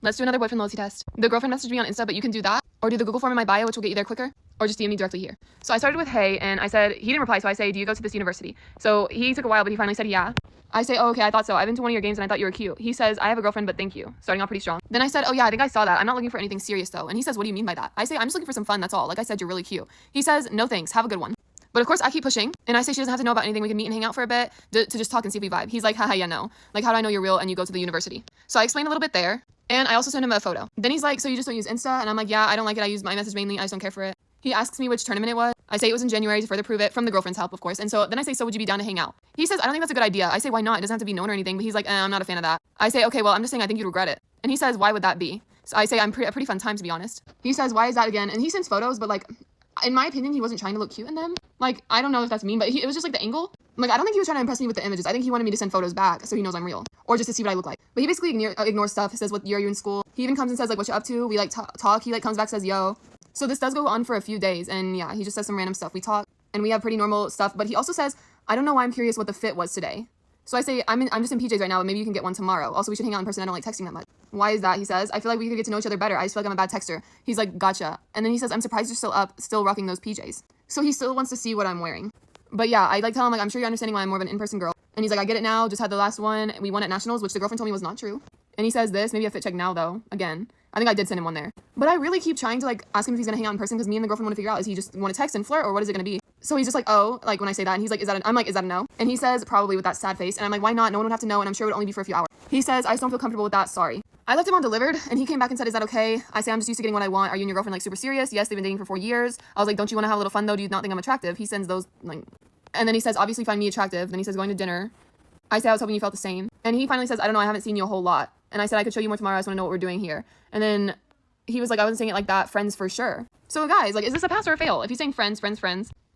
Let's do another boyfriend loyalty test. The girlfriend messaged me on Insta, but you can do that. Or do the Google form in my bio, which will get you there quicker. Or just DM me directly here. So I started with hey, and I said, he didn't reply, so I say, do you go to this university? So he took a while, but he finally said yeah. I say, oh, okay, I thought so. I've been to one of your games and I thought you were cute. He says, I have a girlfriend, but thank you. Starting off pretty strong. Then I said, oh yeah, I think I saw that. I'm not looking for anything serious though. And he says, what do you mean by that? I say, I'm just looking for some fun, that's all. Like I said, you're really cute. He says, no thanks, have a good one. But of course I keep pushing, and I say she doesn't have to know about anything. We can meet and hang out for a bit to just talk and see if we vibe. He's like, haha, yeah, no. Like, how do I know you're real and you go to the university? So I explained a little bit there, and I also sent him a photo. Then he's like, so you just don't use Insta? And I'm like, yeah, I don't like it. I use my message mainly. I just don't care for it. He asks me which tournament it was. I say it was in January to further prove it, from the girlfriend's help, of course. And so then I say, so would you be down to hang out? He says, I don't think that's a good idea. I say, why not? It doesn't have to be known or anything. But he's like, I'm not a fan of that. I say, okay, well, I'm just saying I think you'd regret it. And he says, why would that be? So I say, a pretty fun time, to be honest. He says, why is that again? And he sends photos, but like, in my opinion, he wasn't trying to look cute in them. Like, I don't know if that's mean, but it was just like the angle. Like, I don't think he was trying to impress me with the images. I think he wanted me to send photos back so he knows I'm real. Or just to see what I look like. But he basically ignores stuff. He says, what year are you in school? He even comes and says, like, what you up to? We like talk. He like comes back, says, yo. So this does go on for a few days. And yeah, he just says some random stuff. We talk and we have pretty normal stuff. But he also says, I don't know why I'm curious what the fit was today. So I say, I'm just in PJs right now, but maybe you can get one tomorrow. Also, we should hang out in person. I don't like texting that much. Why is that? He says, I feel like we could get to know each other better. I just feel like I'm a bad texter. He's like, gotcha. And then he says, I'm surprised you're still up, still rocking those PJs. So he still wants to see what I'm wearing. But yeah, I like tell him, like, I'm sure you're understanding why I'm more of an in-person girl. And he's like, I get it now. Just had the last one. We won at nationals, which the girlfriend told me was not true. And he says this, maybe a fit check now though. Again, I think I did send him one there. But I really keep trying to like ask him if he's gonna hang out in person because me and the girlfriend want to figure out, is he just want to text and flirt or what is it gonna be? So he's just like, oh, like when I say that, and he's like, I'm like, is that a no? And he says, probably, with that sad face. And I'm like, why not? No one would have to know, and I'm sure it would only be for a few hours. He says, I just don't feel comfortable with that, sorry. I left him on delivered, and he came back and said, is that okay? I say, I'm just used to getting what I want. Are you and your girlfriend like super serious? Yes, they've been dating for 4 years. I was like, don't you want to have a little fun though? Do you not think I'm attractive? He sends those like, and then he says, obviously find me attractive. Then he says, going to dinner. I say, I was hoping you felt the same. And he finally says, I don't know, I haven't seen you a whole lot. And I said, I could show you more tomorrow. I just want to know what we're doing here. And then he was like, I wasn't saying it like that. Friends for sure. So guys, like, is this a pass or a fail? If he's saying friends,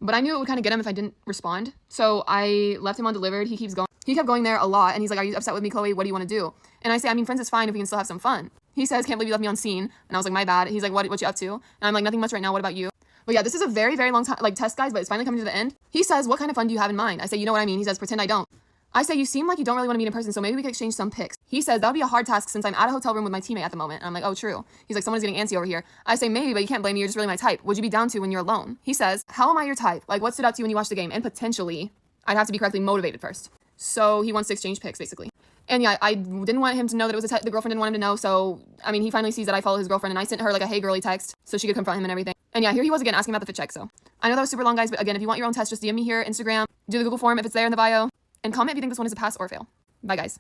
but I knew it would kind of get him if I didn't respond. So I left him on delivered. He keeps going. He kept going there a lot. And he's like, are you upset with me, Chloe? What do you want to do? And I say, I mean, friends is fine if we can still have some fun. He says, can't believe you left me on scene. And I was like, my bad. He's like, what you up to? And I'm like, nothing much right now. What about you? But yeah, this is a very, very long time, like, test, guys, but it's finally coming to the end. He says, what kind of fun do you have in mind? I say, you know what I mean? He says, pretend I don't. I say, you seem like you don't really want to meet in person, so maybe we could exchange some pics. He says, that would be a hard task since I'm at a hotel room with my teammate at the moment. And I'm like, oh, true. He's like, someone's getting antsy over here. I say, maybe, but you can't blame me. You're just really my type. Would you be down to when you're alone? He says, how am I your type? Like, what stood out to you when you watched the game? And potentially, I'd have to be correctly motivated first. So he wants to exchange pics, basically. And yeah, I didn't want him to know that it was the girlfriend didn't want him to know. So, I mean, he finally sees that I follow his girlfriend, and I sent her like a hey girly text so she could confront him and everything. And yeah, here he was again asking about the fit check. So I know that was super long, guys, but again, if you want your own test, just DM me here, Instagram, do the Google form if it's there in the bio, and comment if you think this one is a pass or a fail. Bye, guys.